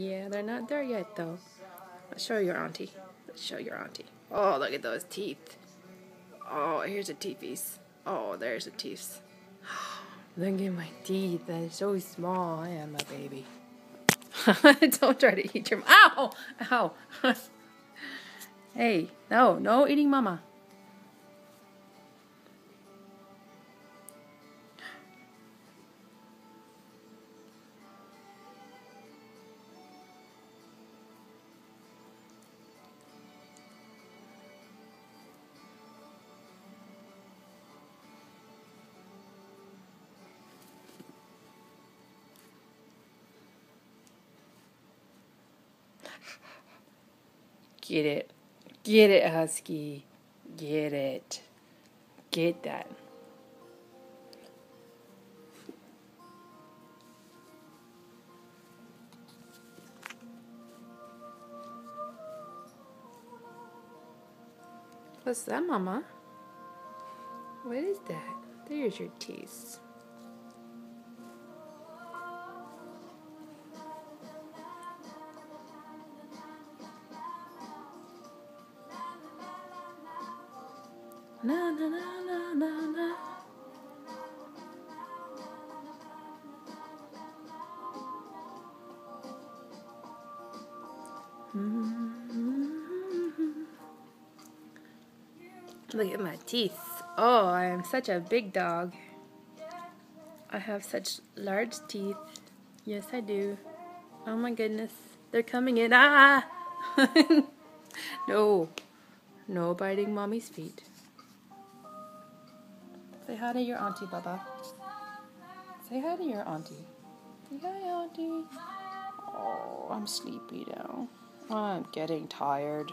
Yeah, they're not there yet, though. Let's show your auntie. Let's show your auntie. Oh, look at those teeth. Oh, here's the teethies. Oh, there's the teeth. Look at my teeth. They're so small. I am a baby. Don't try to eat your... Ow! Ow! Hey, no eating mama. Get it. Get it, Husky. Get it. Get that. What's that, Mama? What is that? There's your teeth. Na na na na na na. Look at my teeth. Oh, I am such a big dog. I have such large teeth. Yes, I do. Oh my goodness. They're coming in. Ah! No. No biting mommy's feet. Say hi to your auntie, Bubba. Say hi to your auntie. Say hi, auntie. Oh, I'm sleepy now. I'm getting tired.